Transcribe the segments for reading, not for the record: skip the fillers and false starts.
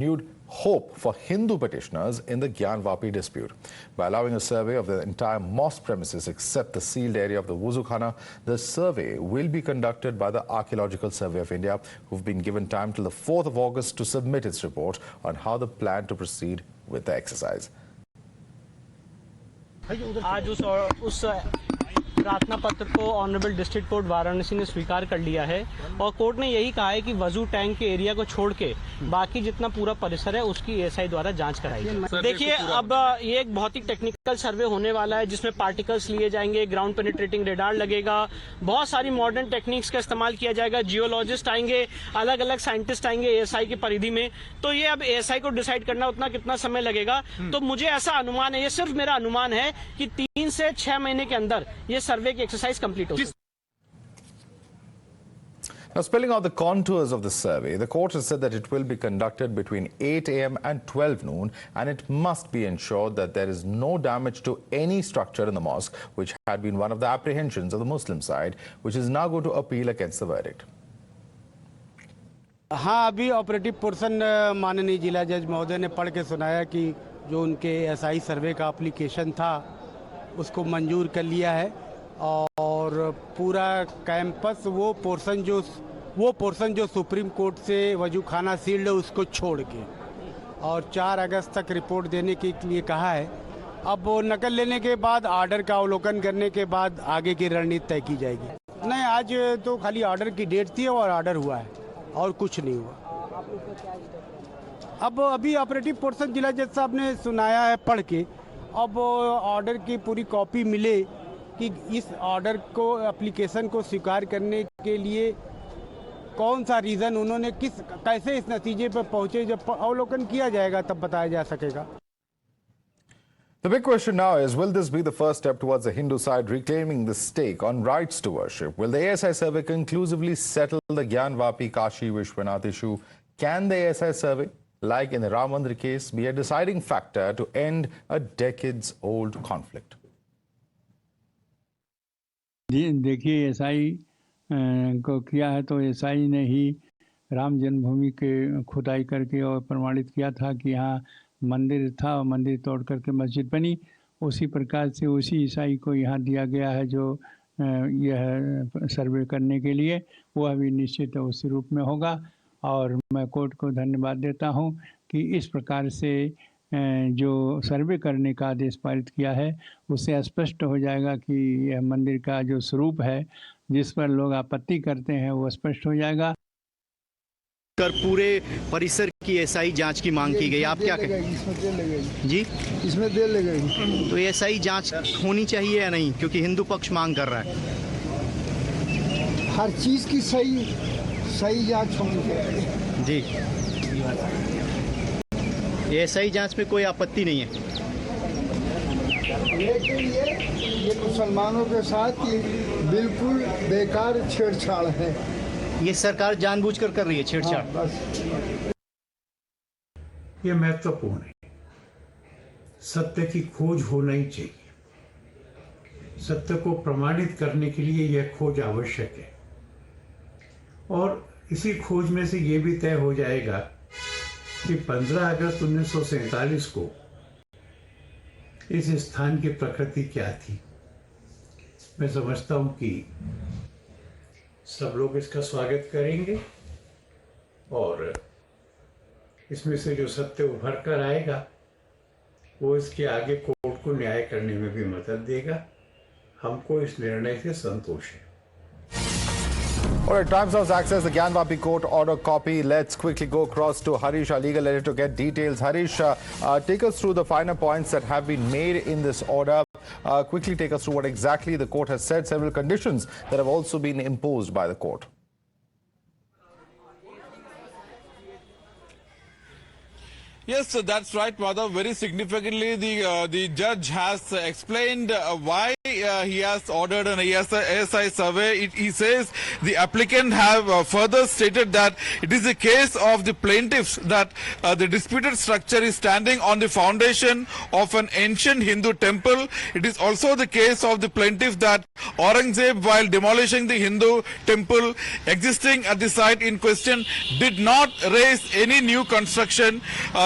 renewed hope for Hindu petitioners in the Gyanvapi dispute. By allowing a survey of the entire mosque premises except the sealed area of the Wuzukhana, the survey will be conducted by the Archaeological Survey of India, who've been given time till the 4th of August to submit its report on how they plan to proceed with the exercise. आज उस प्रार्थना पत्र को honourable district court Varanasi ने स्वीकार कर लिया है और कोर्ट ने यही कहा है कि वजू टैंक के एरिया को छोड़ के बाकी जितना पूरा परिसर है उसकी एएसआई द्वारा जांच कराई। देखिए, अब ये एक बहुत ही टेक्निकल सर्वे होने वाला है जिसमें पार्टिकल्स लिए जाएंगे, ग्राउंड पेनिट्रेटिंग रेडार लगेगा, बहुत सारी मॉडर्न टेक्निक्स का इस्तेमाल किया जाएगा, जियोलॉजिस्ट आएंगे, अलग अलग साइंटिस्ट आएंगे एएसआई की परिधि में। तो ये अब एएसआई को डिसाइड करना उतना कितना समय लगेगा। तो मुझे ऐसा अनुमान है, ये सिर्फ मेरा अनुमान है कि 3 से 6 महीने के अंदर ये सर्वे की एक्सरसाइज कंप्लीट होगी। Now, spelling out the contours of the survey, the court has said that it will be conducted between 8 a.m. and 12 noon, and it must be ensured that there is no damage to any structure in the mosque, which had been one of the apprehensions of the Muslim side, which is now going to appeal against the verdict. हाँ, अभी operative portion माननीय जिला जज महोदय ने पढ़ के सुनाया कि जो उनके एसआई सर्वे का एप्लीकेशन था उसको मंजूर कर लिया है और पूरा कैंपस वो पोर्शन जो सुप्रीम कोर्ट से वजूखाना सील्ड है उसको छोड़ के और 4 अगस्त तक रिपोर्ट देने के लिए कहा है। अब वो नकल लेने के बाद ऑर्डर का अवलोकन करने के बाद आगे की रणनीति तय की जाएगी। नहीं, आज तो खाली ऑर्डर की डेट थी और ऑर्डर हुआ है और कुछ नहीं हुआ। अब अभी ऑपरेटिव पोर्शन जिला जज साहब ने सुनाया है पढ़ के, अब ऑर्डर की पूरी कॉपी मिले कि इस ऑर्डर को एप्लीकेशन को स्वीकार करने के लिए कौन सा रीज़न उन्होंने कैसे इस नतीजे पर पहुंचे, जब अवलोकन किया जाएगा तब बताया जा सकेगा। The big question now is, will this be the first step towards the Hindu side reclaiming the stake on rights to worship? Will the ASI survey conclusively settle the Gyanvapi-Kashi Vishwanath issue? Can the ASI survey, like in the Ram Mandir case, be a deciding factor to end a decades-old conflict? देखिए, SI को किया है तो SI ने ही राम जन्मभूमि के खुदाई करके और प्रमाणित किया था कि यहाँ मंदिर था और मंदिर तोड़ करके मस्जिद बनी। उसी प्रकार से उसी ईसाई को यहाँ दिया गया है जो यह सर्वे करने के लिए, वो अभी निश्चित उसी रूप में होगा। और मैं कोर्ट को धन्यवाद देता हूँ कि इस प्रकार से जो सर्वे करने का आदेश पारित किया है उससे स्पष्ट हो जाएगा कि यह मंदिर का जो स्वरूप है जिस पर लोग आपत्ति करते हैं वो स्पष्ट हो जाएगा। कर पूरे परिसर की एसआई जांच की मांग की गई, आप क्या कहें? इसमें देर लगेगी जी, इसमें देर लगेगी। तो एसआई जांच होनी चाहिए या नहीं, क्योंकि हिंदू पक्ष मांग कर रहा है। हर चीज की सही जांच होनी चाहिए जी। एसआई जांच में कोई आपत्ति नहीं है, लेकिन ये मुसलमानों के साथ बिल्कुल बेकार छेड़छाड़ है। ये सरकार जानबूझकर कर रही है छेड़छाड़। ये महत्वपूर्ण है, सत्य की खोज होना ही चाहिए। सत्य को प्रमाणित करने के लिए यह खोज आवश्यक है और इसी खोज में से ये भी तय हो जाएगा कि 15 अगस्त 1947 को इस स्थान की प्रकृति क्या थी। मैं समझता हूँ कि सब लोग इसका स्वागत करेंगे और इसमें से जो सत्य उभर कर आएगा वो इसके आगे कोर्ट को न्याय करने में भी मदद देगा। हमको इस निर्णय से संतोष है। All right, Times Now's access the Gyanvapi court order copy. Let's quickly go across to Harish, our legal editor, to get details. Harish, take us through the finer points that have been made in this order. Quickly take us through what exactly the court has said, several conditions that have also been imposed by the court. Yes, that's right, Madhav. Very significantly, the judge has explained why he has ordered an ASI survey. He says the applicant have further stated that it is a case of the plaintiffs that the disputed structure is standing on the foundation of an ancient Hindu temple. It is also the case of the plaintiff that Aurangzeb, while demolishing the Hindu temple existing at the site in question, did not raise any new construction.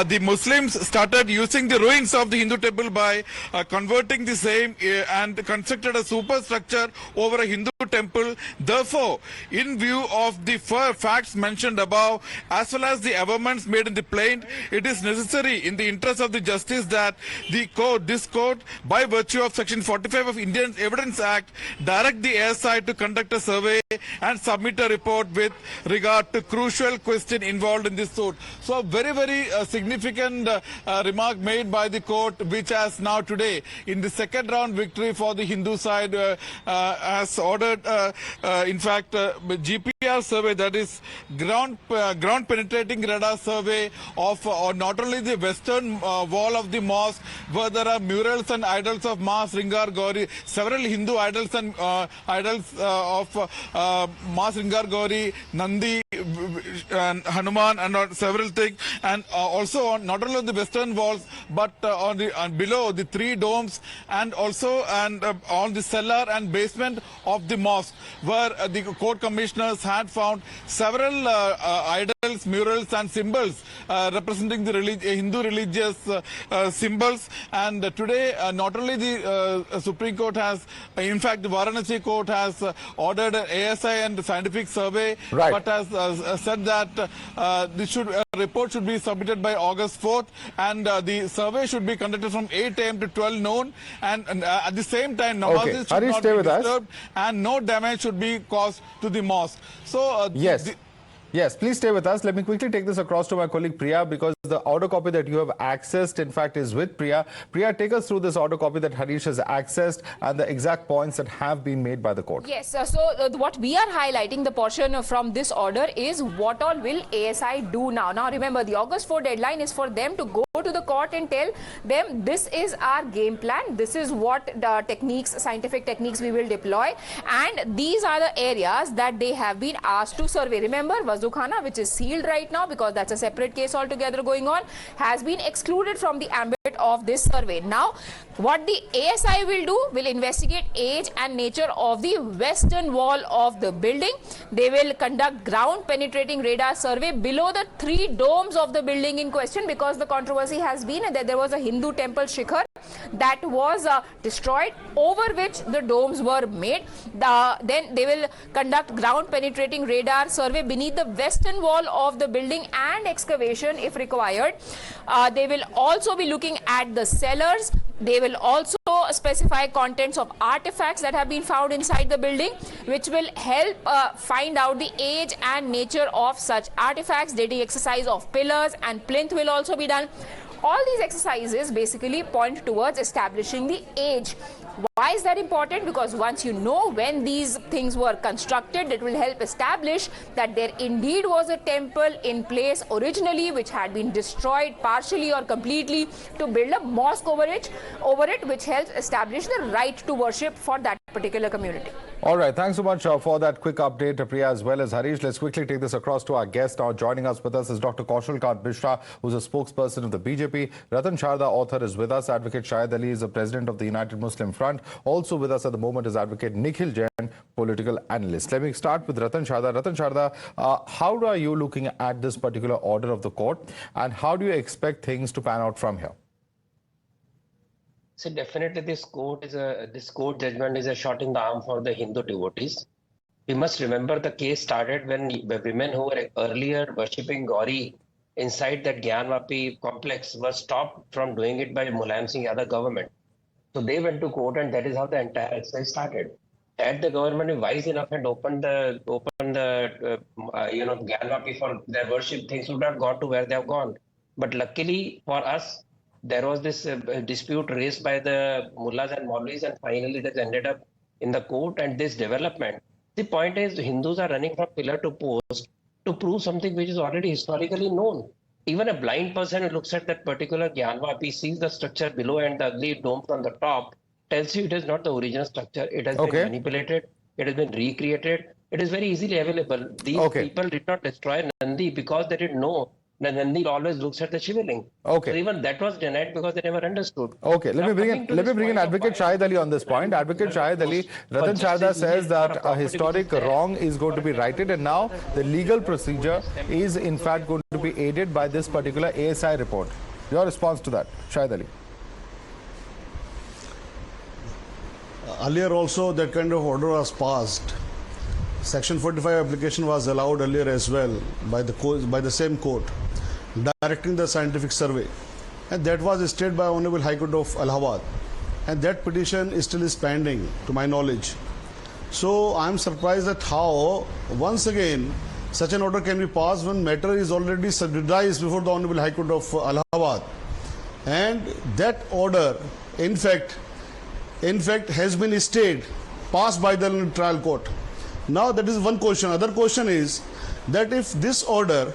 The Muslims started using the ruins of the Hindu temple by converting the same and constructed a superstructure over a Hindu temple. Therefore, in view of the facts mentioned above, as well as the amendments made in the plaint, it is necessary in the interest of the justice that this court, by virtue of Section 45 of Indian Evidence Act, direct the ASI to conduct a survey and submit a report with regard to crucial question involved in this suit. So, very significant remark made by the court, which has now today, in the second round victory for the Hindu side, has ordered, in fact, GPR survey, that is ground penetrating radar survey of not only the western wall of the mosque, where there are murals and idols of Ma Sringar Gauri, several Hindu idols and idols of Ma Sringar Gauri, Nandi, and Hanuman, and several things, and also on, not only on the western walls, but on the below the three domes, and also on the cellar and basement of the mosque, where the court commissioners had found several idols, murals, and symbols representing the Hindu religious symbols. And today, not only the Supreme Court has, in fact, the Varanasi court has ordered an ASI and scientific survey, but has said that this report should be submitted by August 4th, and the survey should be conducted from 8 a.m. to 12 noon, and at the same time, namazis should not be disturbed, and no damage should be caused to the mosque. So, Yes, please stay with us. Let me quickly take this across to my colleague Priya, because the order copy that you have accessed, in fact, is with Priya. Priya, take us through this order copy that Harish has accessed and the exact points that have been made by the court. Yes, what we are highlighting, the portion from this order, is what all will ASI do now. Now, remember, the August 4 deadline is for them to go to the court and tell them this is our game plan, this is what the techniques, scientific techniques we will deploy, and these are the areas that they have been asked to survey. Remember, Khana, which is sealed right now because that's a separate case altogether going on, has been excluded from the ambit of this survey. Now, what the ASI will do, will investigate age and nature of the western wall of the building. They will conduct ground penetrating radar survey below the three domes of the building in question, because the controversy has been that there was a Hindu temple Shikhar that was destroyed, over which the domes were made. Then they will conduct ground penetrating radar survey beneath the western wall of the building and excavation if required. They will also be looking at the cellars. They will also specify contents of artifacts that have been found inside the building, which will help find out the age and nature of such artifacts. Dating exercise of pillars and plinth will also be done. All these exercises basically point towards establishing the age. Why is that important? Because once you know when these things were constructed, it will help establish that there indeed was a temple in place originally, which had been destroyed partially or completely to build a mosque over it, which helps establish the right to worship for that particular community. All right, thanks so much for that quick update, Priya, as well as Harish. Let's quickly take this across to our guest. Now joining us with us is Dr. Kaushal Kant Mishra, who's a spokesperson of the BJP. Ratan Sharda, author, is with us. Advocate Shahid Ali is the president of the United Muslim Front. Also with us at the moment is Advocate Nikhil Jain, political analyst. Let me start with Ratan Sharda. Ratan Sharda, how are you looking at this particular order of the court, and how do you expect things to pan out from here? So definitely this court judgment is a shot in the arm for the Hindu devotees. We must remember the case started when the women who were earlier worshipping Gauri inside that Gyanvapi complex were stopped from doing it by Mulayam Singh Yadav government. So they went to court, and that is how the entire exercise started. Had the government been wise enough and opened the Gyanvapi for their worship, things would have gone to where they have gone. But luckily for us, there was this dispute raised by the mullahs and maulvis, and finally that ended up in the court. And this development, the point is, Hindus are running from pillar to post to prove something which is already historically known. Even a blind person who looks at that particular Gyanvapi, sees the structure below and the ugly domes on the top, tells you it is not the original structure. It has been Okay. manipulated. It has been recreated. It is very easily available. These people did not destroy Nandi because they didn't know that Nandi always looks at the Shivaling. Okay. So even that was denied because they never understood. Okay, let me bring in Advocate Shahid Ali on this point. Advocate Shahid Ali, Ratan Sharda says that a historic wrong is going to be righted, and now the legal procedure is in fact going to be aided by this particular ASI report. Your response to that, Shahid Ali? Earlier also that kind of order was passed. Section 45 application was allowed earlier as well by the same court, directing the scientific survey, and that was stayed by Honorable High Court of Allahabad, and that petition is still pending to my knowledge. So I am surprised at how once again such an order can be passed when matter is already subjudiced before the Honorable High Court of Allahabad, and that order in fact has been stayed, passed by the trial court. Now that is one question. Other question is that if this order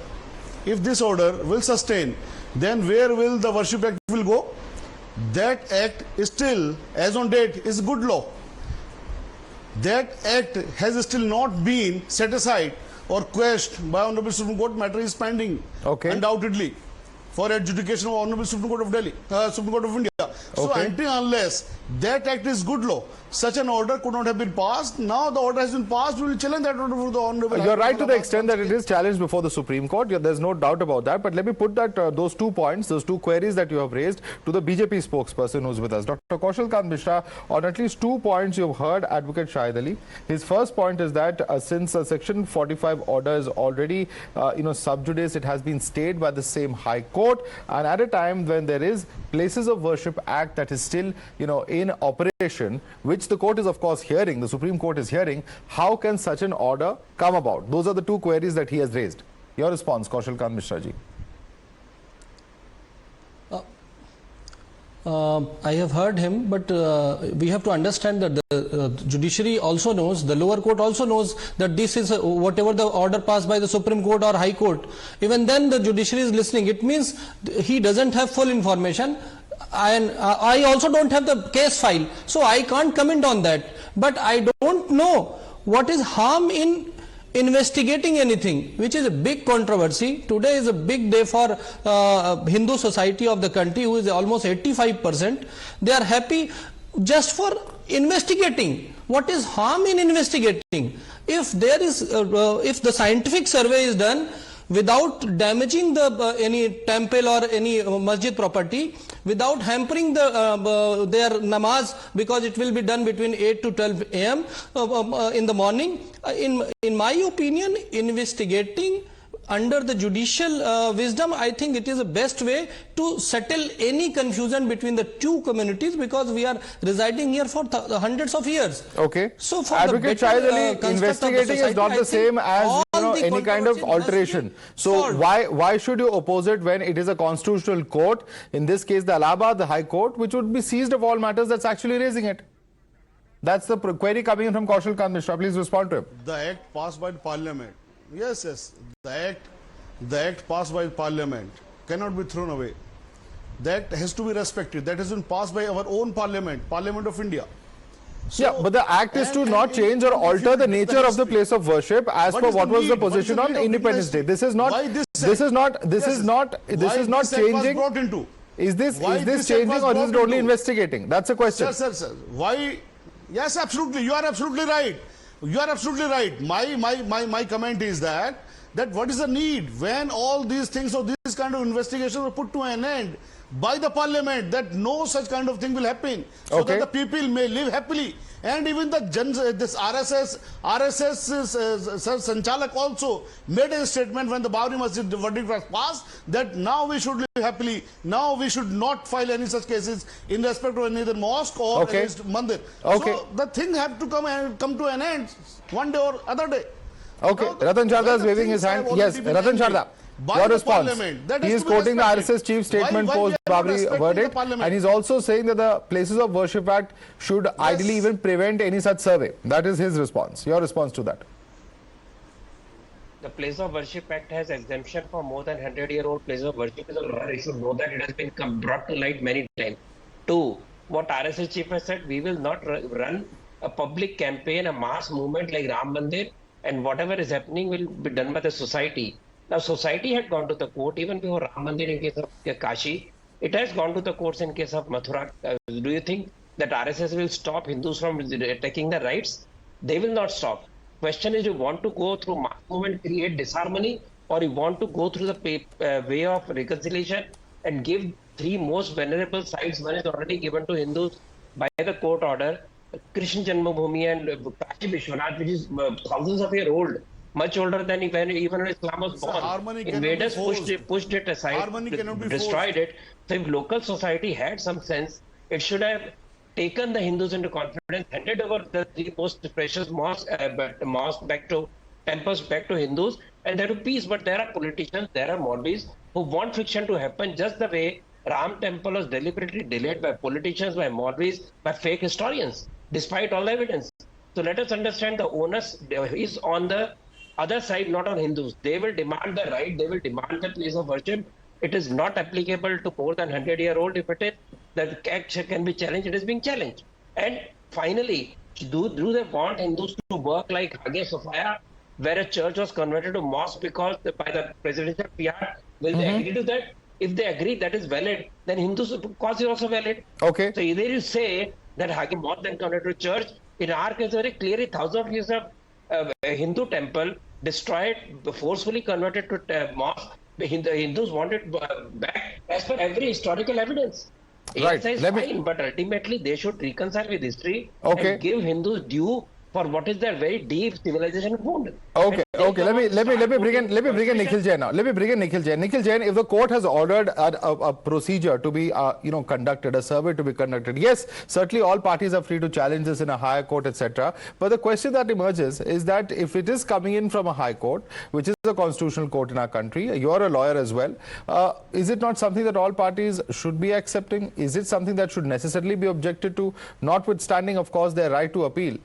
will sustain, then where will the Worship Act will go? That act is still, as on date, is good law. That act has still not been set aside or quashed by Honorable Supreme Court. Matter is pending, undoubtedly, for adjudication of Honorable Supreme Court of Delhi, Supreme Court of India. So until unless that act is good law, such an order could not have been passed. Now the order has been passed. We will challenge that order for the Honorable. You're right to the extent that it is challenged before the Supreme Court. There's no doubt about that. But let me put that those 2 points, those 2 queries that you have raised to the BJP spokesperson who's with us, Dr. Kaushal Kant Mishra. On at least 2 points you've heard Advocate Shahid Ali. His first point is that since Section 45 order is already sub judice, it has been stayed by the same High Court, and at a time when there is Places of Worship Act that is still in operation, which the court is of course hearing, the Supreme Court is hearing, how can such an order come about? Those are the 2 queries that he has raised. Your response, Kaushal Kant Mishra ji. I have heard him, but we have to understand that the judiciary also knows, the lower court also knows that this is whatever the order passed by the Supreme Court or High Court. Even then the judiciary is listening. It means he doesn't have full information. And I also don't have the case file, so I can't comment on that. But I don't know what is harm in investigating anything, which is a big controversy. Today is a big day for Hindu society of the country, who is almost 85%. They are happy just for investigating. What is harm in investigating? If there is, if the scientific survey is done without damaging the any temple or any masjid property, without hampering the their namaz, because it will be done between 8 to 12 a.m. In the morning. In my opinion, investigating under the judicial wisdom, I think it is the best way to settle any confusion between the 2 communities, because we are residing here for hundreds of years. Okay. So for Advocate Shahid Ali, investigating is not the same as any kind of alteration. So why should you oppose it when it is a constitutional court, in this case the Allahabad, the High Court, which would be seized of all matters, that's actually raising it? That's the query coming in from Kaushal Kant Mishra. Please respond to him. The act passed by the Parliament. Yes. The act passed by Parliament cannot be thrown away. That has to be respected. That has been passed by our own Parliament, Parliament of India. So, but the act is to not change or alter the nature of the place of worship as per what was the position on Independence Day. This is not changing. Is this changing, or is it only investigating? That's a question. Sir. Why? Yes, absolutely. You are absolutely right. You are absolutely right. My comment is that what is the need when all these things or this kind of investigations are put to an end by the Parliament, that no such kind of thing will happen, so that the people may live happily. And even this RSS Sanchalak also made a statement when the Babri Masjid verdict was passed, that now we should live happily. Now we should not file any such cases in respect of either mosque or against Mandir. So the thing have to come to an end one day or other day. Okay, Ratan Sharda is waving his hand. Yes, Ratan Sharda, your response. He is quoting the RSS chief statement post Babri verdict, and he's also saying that the Places of Worship Act should ideally even prevent any such survey. That is his response. Your response to that? The Place of Worship Act has exemption for more than 100-year-old places of worship. You should know that it has been brought to light many times. 2, what RSS chief has said, we will not run a public campaign, a mass movement like Ram Mandir, and whatever is happening will be done by the society. Now, society had gone to the court even before Ram Mandir in case of Kashi. It has gone to the courts in case of Mathura. Do you think that RSS will stop Hindus from taking their rights? They will not stop. Question is, you want to go through mass movement, create disharmony, or you want to go through the way of reconciliation and give three most venerable sites. One is already given to Hindus by the court order, Krishna Janmabhoomi and Kashi Vishwanath, which is thousands of years old, much older than even Islam was born. Invaders pushed it aside, destroyed it. So if local society had some sense, it should have taken the Hindus into confidence, handed over the three most precious mosques back to temples back to Hindus, and there is peace. But there are politicians, there are Maulvis who want friction to happen, just the way Ram temple was deliberately delayed by politicians, by Maulvis, by fake historians, despite all the evidence. So let us understand the onus is on the other side, not on Hindus. They will demand the right, they will demand the place of worship. It is not applicable to more than 100-year-old. If it is, the act can be challenged, it is being challenged. And finally, do they want Hindus to work like Hagia Sophia, where a church was converted to mosque because by the presidential PR? Will they agree to that? If they agree that is valid, then Hindus' cause is also valid. Okay. So either you say that Hagia Mosque then converted to church. In our case, very clearly, thousands of years of Hindu temple destroyed, forcefully converted to mosque. The Hindus want it back as per every historical evidence. Right. ASI is fine, but ultimately they should reconcile with history and give Hindus due for what is their very deep civilization wound. Okay. Let me bring in Nikhil Jain now. Let me bring in Nikhil Jain. Nikhil Jain, if the court has ordered a procedure to be conducted, a survey to be conducted, yes, certainly all parties are free to challenge this in a higher court, etc. But the question that emerges is that if it is coming in from a high court, which is a constitutional court in our country, you're a lawyer as well, is it not something that all parties should be accepting? Is it something that should necessarily be objected to, notwithstanding, of course, their right to appeal?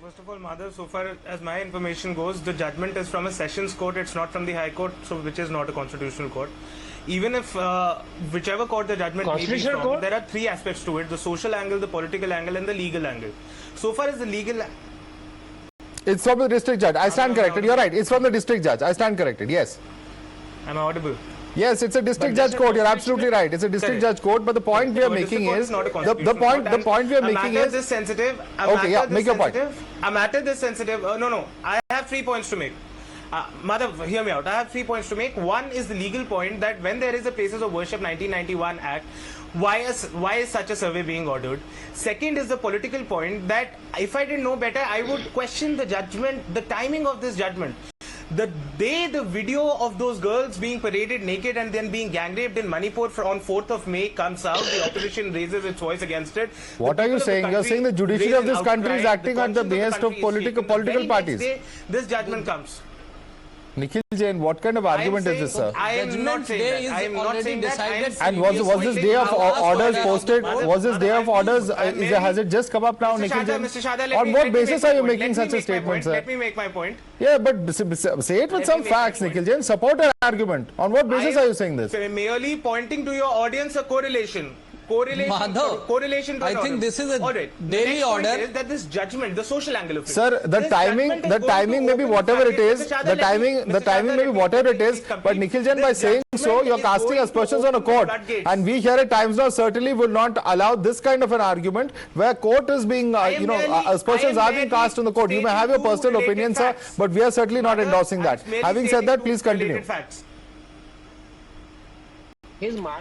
First of all, Madhav, so far as my information goes, the judgment is from a sessions court, it's not from the High Court, so which is not a constitutional court. Even if whichever court the judgment may be from, there are three aspects to it: the social angle, the political angle, and the legal angle. So far as the legal... It's from the district judge. I stand corrected. You're right. It's from the district judge. I stand corrected. Yes. Am I audible? Yes, it's a district judge court. You're absolutely right. It's a district judge court. But the point we are making is the point we are making is this sensitive. Okay, yeah, make your point. A matter this sensitive. No. I have 3 points to make. Madhav, hear me out. I have 3 points to make. One is the legal point that when there is a Places of Worship 1991 Act, why is such a survey being ordered? Second is the political point that if I didn't know better, I would question the judgment, the timing of this judgment. The day the video of those girls being paraded naked and then being gang raped in Manipur on 4th of May comes out, the opposition raises its voice against it. What are you saying? You're saying the judiciary of this country is acting at the behest of political parties. This judgment comes. Nikhil Jain, what kind of argument is this, sir? I am not saying that. I am not saying that. And was this day of orders posted? Was this day of orders? Has it just come up now, Nikhil Jain? On what basis are you making such a statement, sir? Let me make my point. Yeah, but say it with some facts, Nikhil Jain. Support an argument. On what basis are you saying this? Merely pointing to your audience a correlation. Correlation. I think this is a daily order. Is that this judgment, the social angle of it. Sir, the timing may be whatever it is. The timing may be whatever it is. But Nikhil Jain, by saying so, you're casting aspersions on a court. And we here at Times Now certainly will not allow this kind of an argument where court is being, aspersions are being cast on the court. You may have your personal opinion, sir, but we are certainly not endorsing that. Having said that, please continue.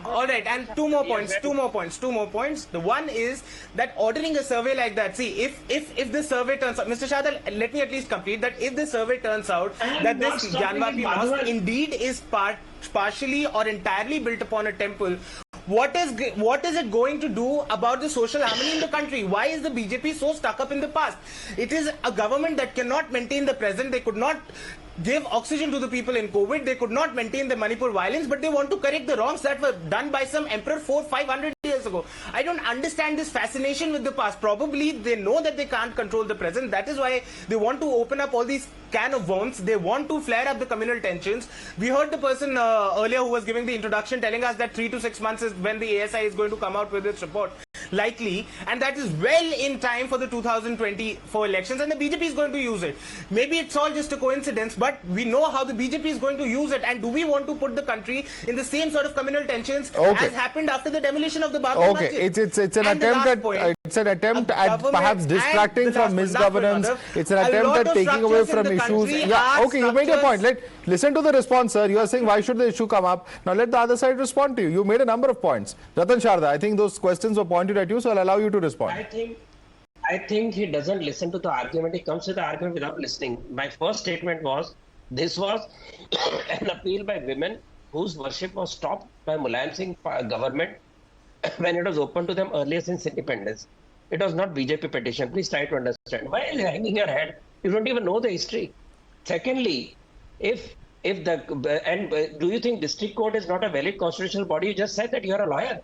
All right, and two more points. The one is that ordering a survey like that, see, if the survey turns out, Mr. Shahid Ali, let me at least complete that. If the survey turns out that this Gyanvapi Mosque indeed is partially or entirely built upon a temple, what is it going to do about the social harmony in the country? Why is the BJP so stuck up in the past? It is a government that cannot maintain the present. They could not give oxygen to the people in COVID. They could not maintain the Manipur violence, but they want to correct the wrongs that were done by some emperor 400-500 years years ago. I don't understand this fascination with the past. Probably they know that they can't control the present. That is why they want to open up all these can of worms. They want to flare up the communal tensions. We heard the person earlier who was giving the introduction telling us that 3 to 6 months is when the ASI is going to come out with its report. Likely, and that is well in time for the 2024 elections, and the BJP is going to use it. Maybe it's all just a coincidence, but we know how the BJP is going to use it. And do we want to put the country in the same sort of communal tensions as happened after the demolition of the Babri Masjid? It's an attempt at perhaps distracting from misgovernance. It's an attempt at taking away from issues. Yeah, okay, you made your point. Listen to the response, sir. You are saying why should the issue come up? Now let the other side respond to you. You made a number of points. Ratan Sharda, I think those questions were pointed at you, so I'll allow you to respond. I think he doesn't listen to the argument. He comes with the argument without listening. My first statement was, this was an appeal by women whose worship was stopped by Mulayam Singh government when it was open to them earlier since independence. It was not BJP petition. Please try to understand. Why are you hanging your head? You don't even know the history. Secondly, do you think district court is not a valid constitutional body? You just said that you are a lawyer.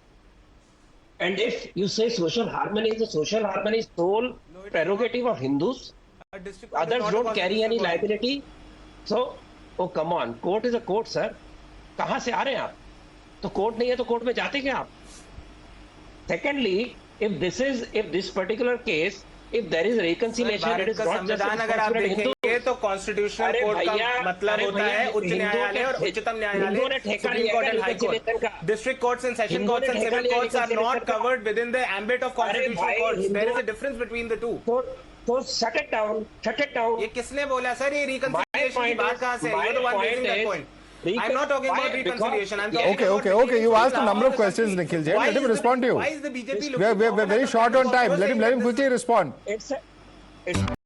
And if you say social harmony is the social harmony sole prerogative of Hindus, others don't carry any liability. So, oh come on, court is a court, sir. कहाँ से आ रहे हैं आप? तो court नहीं है तो court में जाते क्या आप? Secondly, if this particular case, if there is reconciliation, it is not just अगर आप देखेंगे तो कॉन्स्टिट्यूशनल कोर्ट का मतलब होता है उच्च न्यायालय और उच्चतम न्यायालय, supreme court and high court. District courts and session courts and civil courts are not covered within the ambit of constitutional courts. There is a difference between the two. So shut it down. ये किसने बोला sir? ये reconciliation की बात कहाँ से? You're the one raising that point. I'm not talking about reconciliation. I'm talking Okay. You asked a number of questions, Nikhil Jain. Let him respond to you. Why is the BJP We're very short on time. Let him quickly respond.